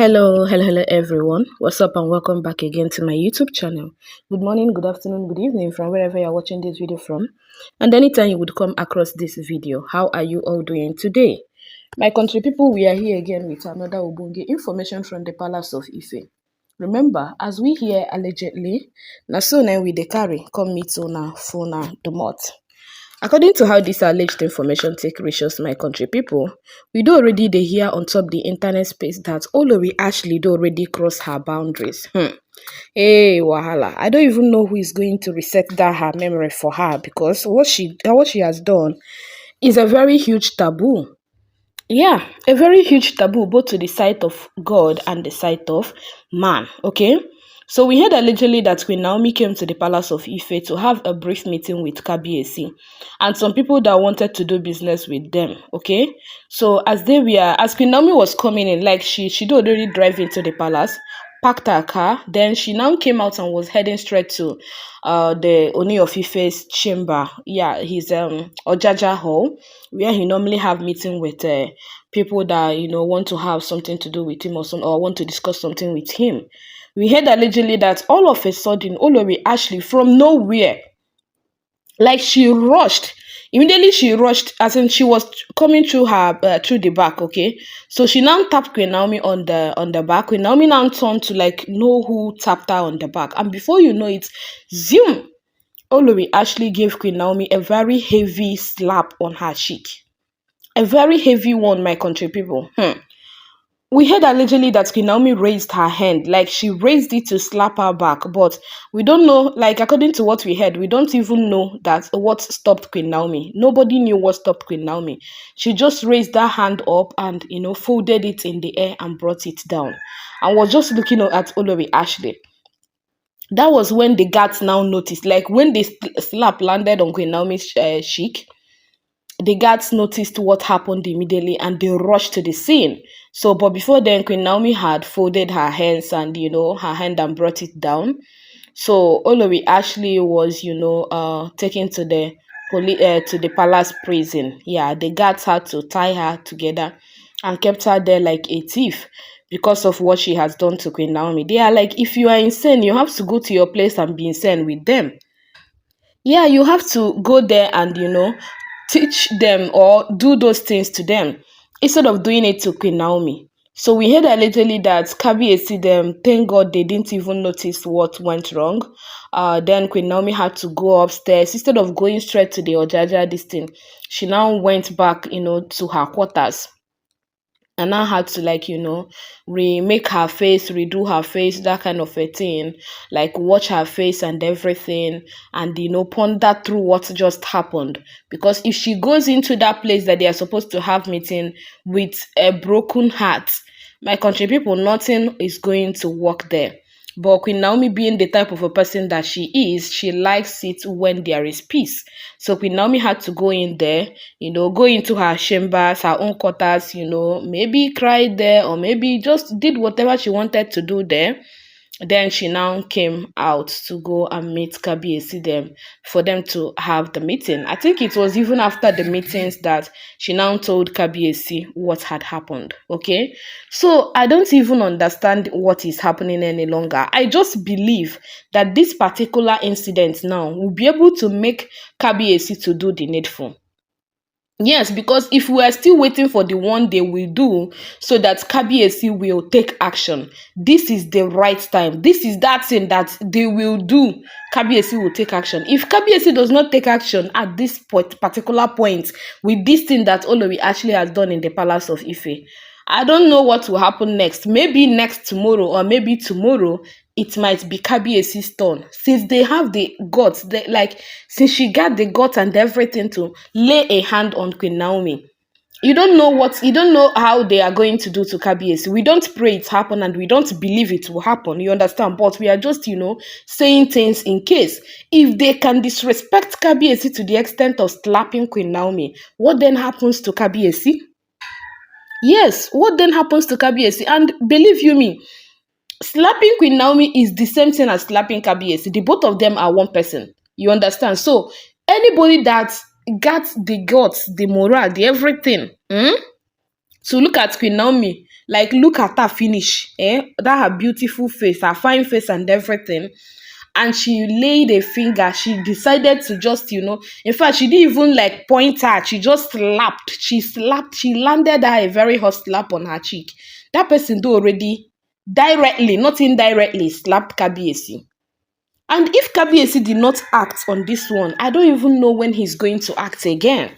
Hello everyone. What's up and welcome back again to my YouTube channel. Good morning, good afternoon, good evening from wherever you're watching this video from. And anytime you would come across this video, how are you all doing today? My country people, we are here again with another Obunge information from the Palace of Ife. Remember, as we hear allegedly, na so na we dey carry come meet una for na domot. According to how this alleged information take reach us, my country people, we do already dey hear on top the internet space that Olori Ashley do already cross her boundaries. Hey, wahala! I don't even know who is going to reset that her memory for her because what she has done is a very huge taboo. Yeah, a very huge taboo both to the sight of God and the sight of man. Okay. So we heard allegedly that Queen Naomi came to the Palace of Ife to have a brief meeting with Kabiyesi and some people that wanted to do business with them. Okay. So as Queen Naomi was coming in, like she did already drive into the palace, parked her car, then she now came out and was heading straight to the Ooni of Ife's chamber. Yeah, his Ojaja hall, where he normally have meeting with people that want to have something to do with him or want to discuss something with him. We heard allegedly that all of a sudden Olori Ashley from nowhere, like immediately she rushed, as in she was coming through her through the back. Okay, so she now tapped Queen Naomi on the back. Queen Naomi now turned to know who tapped her on the back, and before you know it, zoom, Olori Ashley gave Queen Naomi a very heavy slap on her cheek. A very heavy one, my country people. We heard allegedly that Queen Naomi raised her hand, like she raised it to slap her back, but we don't know, like according to what we heard, we don't even know that what stopped Queen Naomi. Nobody knew what stopped Queen Naomi. She just raised that hand up and, folded it in the air and brought it down and was just looking at Olori Ashley. That was when the guards now noticed, like when the slap landed on Queen Naomi's cheek, the guards noticed what happened immediately and they rushed to the scene. So, but before then, Queen Naomi had folded her hands and, her hand and brought it down. So, Olori Ashley was, taken to the palace prison. Yeah, the guards had to tie her together and kept her there like a thief because of what she has done to Queen Naomi. They are like, if you are insane, you have to go to your place and be insane with them. Yeah, you have to go there and, teach them or do those things to them instead of doing it to Queen Naomi. So we heard allegedly that Kabiyesi them, thank God they didn't even notice what went wrong. Then Queen Naomi had to go upstairs instead of going straight to the Ojaja this thing. She now went back, to her quarters. And I had to remake her face, redo her face, that kind of a thing, like watch her face and everything, and ponder through what just happened. Because if she goes into that place that they are supposed to have meeting with a broken heart, my country people, nothing is going to work there. But Queen Naomi, being the type of a person that she is, she likes it when there is peace. So Queen Naomi had to go in there, go into her chambers, her own quarters, maybe cry there or maybe just did whatever she wanted to do there. Then she now came out to go and meet Kabiyesi them for them to have the meeting. I think it was even after the meetings that she now told Kabiyesi what had happened. Okay, so I don't even understand what is happening any longer. I just believe that this particular incident now will be able to make Kabiyesi to do the needful. Yes, because if we are still waiting for the one they will do so that Kabiyesi will take action, this is the right time. This is that thing that they will do. Kabiyesi will take action. If Kabiyesi does not take action at this particular point with this thing that Olori actually has done in the Palace of Ife, I don't know what will happen next. Maybe next tomorrow or maybe tomorrow it might be Kabiyesi's turn. Since they have the guts, since she got the guts and everything to lay a hand on Queen Naomi, you don't know how they are going to do to Kabiyesi. We don't pray it happen and we don't believe it will happen. You understand? But we are just, saying things in case. If they can disrespect Kabiyesi to the extent of slapping Queen Naomi, what then happens to Kabiyesi? Yes, what then happens to Kabiyesi? And believe you me, slapping Queen Naomi is the same thing as slapping Kabiyesi. The both of them are one person. You understand? So anybody that got the guts, the morale, the everything, to look at Queen Naomi like look at her finish, that her beautiful face, her fine face and everything. And she laid a finger. She decided to just, in fact, she didn't even like point her. She just slapped. She landed her a very hot slap on her cheek. That person do already directly, not indirectly, slapped Kabiesi. And if Kabiesi did not act on this one, I don't even know when he's going to act again.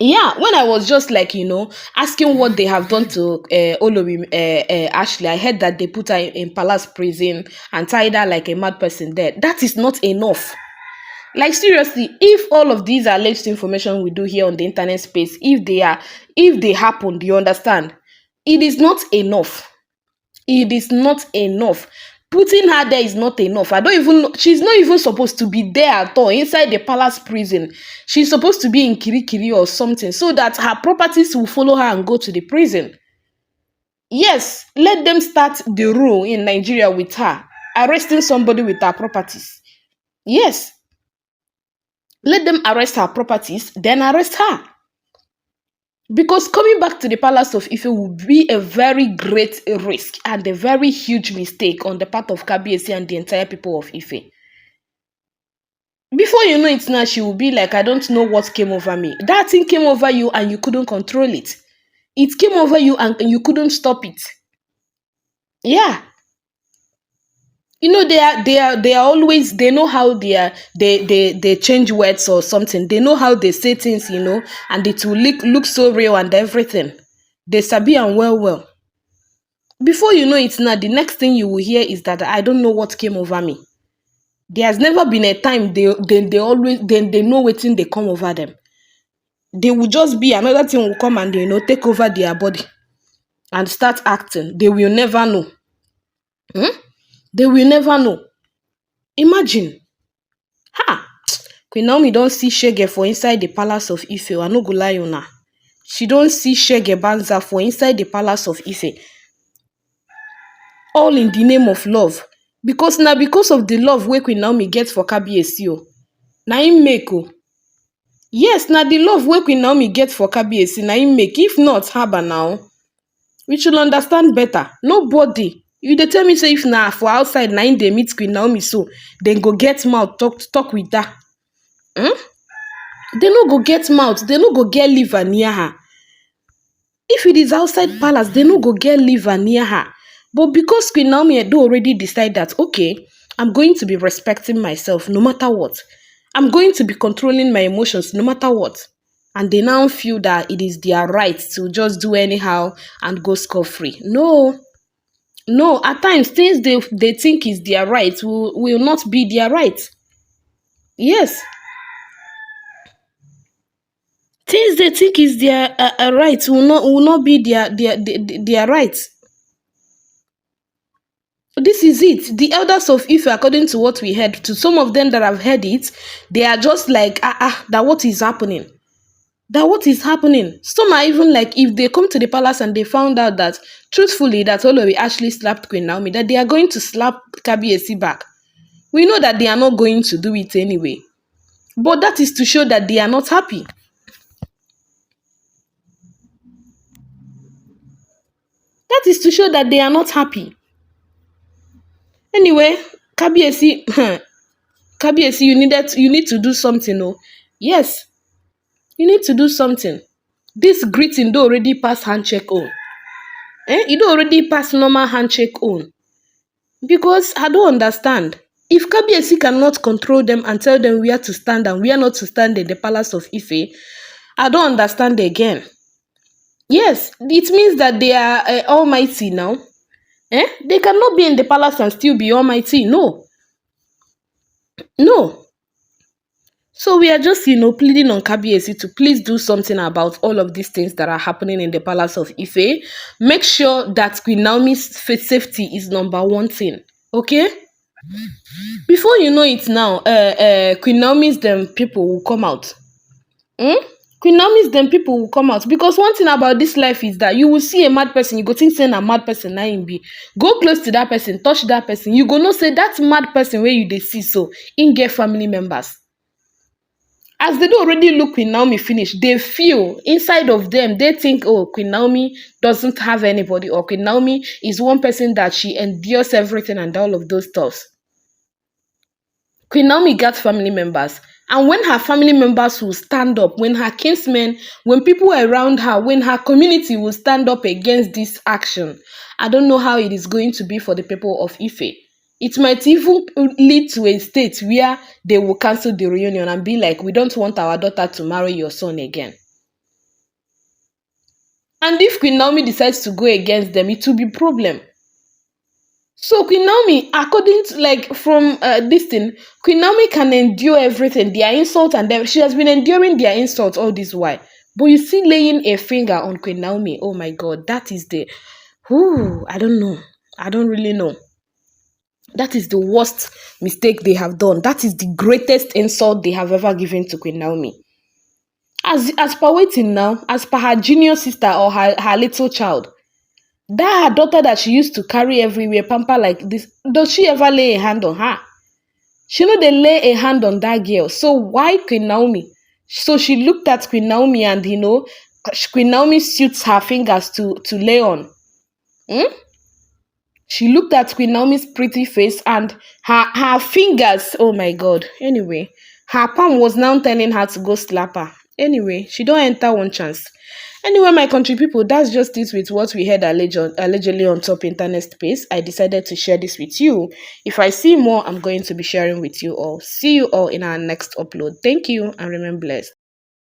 Yeah, when I was just like, asking what they have done to Olori, Ashley, I heard that they put her in palace prison and tied her like a mad person there. That is not enough. Like seriously, if all of these alleged information we do here on the internet space, if they happened, you understand, it is not enough. It is not enough. Putting her there is not enough. I don't even know. She's not even supposed to be there at all inside the palace prison. She's supposed to be in Kirikiri or something so that her properties will follow her and go to the prison. Yes, let them start the rule in Nigeria with her, arresting somebody with her properties. Yes, let them arrest her properties, then arrest her. Because coming back to the palace of Ife would be a very great risk and a very huge mistake on the part of Kabiyesi and the entire people of Ife. Before you know it now, she will be like, I don't know what came over me. That thing came over you and you couldn't control it. It came over you and you couldn't stop it. Yeah. They are always, they know how they change words or something. They know how they say things, and it will look so real and everything. They sabi and well. Before you know it now, the next thing you will hear is that I don't know what came over me. There has never been a time they know waiting they come over them. They will just be another thing will come and take over their body and start acting. They will never know. They will never know. Imagine. Ha! Queen Naomi don't see Shege for inside the palace of Ife. I no go lie una. She don't see Shege Banza for inside the palace of Ife. All in the name of love. Because of the love wey Queen Naomi get for Kabiyesi o. Na im make o. Yes, na the love wey Queen Naomi get for Kabiyesi na im make. If not, haba now. We should understand better. Nobody. You dey tell me say if na for outside na im dey meet Queen Naomi so, then go get mouth talk with her. They no go get mouth. They no go get liver near her. If it is outside palace, they no go get liver near her. But because Queen Naomi had already decided that, okay, I'm going to be respecting myself no matter what. I'm going to be controlling my emotions no matter what. And they now feel that it is their right to just do anyhow and go scot-free. No, at times, things they think is their right will not be their right. Yes. Things they think is their right will not be their right. This is it. The elders of Ife, according to what we heard, to some of them that have heard it, they are just like, that what is happening? That what is happening? Some are even like, if they come to the palace and they found out that, truthfully, that Olori actually slapped Queen Naomi, that they are going to slap Kabiyesi back. We know that they are not going to do it anyway. But that is to show that they are not happy. That is to show that they are not happy. Anyway, Kabiyesi, you need to do something, oh. Yes, you need to do something. This greeting do already pass handshake on. It do already pass normal handshake on. Because I don't understand. If Kabiyesi cannot control them and tell them where to stand and where not to stand in the palace of Ife, I don't understand again. Yes, it means that they are almighty now. They cannot be in the palace and still be almighty. No. So we are just, pleading on Kabiyesi to please do something about all of these things that are happening in the palace of Ife. Make sure that Queen Naomi's safety is number one thing. Okay? Before you know it now, Queen Naomi's them people will come out. Queen Naomi's them people will come out. Because one thing about this life is that you will see a mad person, you go think saying a mad person na him be. Go close to that person, touch that person. You go know say that mad person where you dey see so, in get family members. As they don't already look Queen Naomi finish, they feel inside of them, they think, oh, Queen Naomi doesn't have anybody, or Queen Naomi is one person that she endures everything and all of those stuffs. Queen Naomi got family members. And when her family members will stand up, when her kinsmen, when people around her, when her community will stand up against this action, I don't know how it is going to be for the people of Ife. It might even lead to a state where they will cancel the reunion and be like, we don't want our daughter to marry your son again. And if Queen Naomi decides to go against them, it will be problem. So Queen Naomi, according to like from this thing, Queen Naomi can endure everything, their insult, and she has been enduring their insults all this while. But you see, laying a finger on Queen Naomi, oh my God, that is the, I don't know, I don't really know. That is the worst mistake they have done. That is the greatest insult they have ever given to Queen Naomi. As per waiting now, as per her junior sister or her little child, that her daughter that she used to carry everywhere, pamper like this, does she ever lay a hand on her? She know they lay a hand on that girl. So why Queen Naomi? So she looked at Queen Naomi and Queen Naomi suits her fingers to lay on. Hmm? She looked at Queen Naomi's pretty face and her fingers. Oh my God. Anyway, her palm was now telling her to go slap her. Anyway, she don't enter one chance. Anyway, my country people, that's just it with what we heard allegedly on top internet space. I decided to share this with you. If I see more, I'm going to be sharing with you all. See you all in our next upload. Thank you and remain blessed.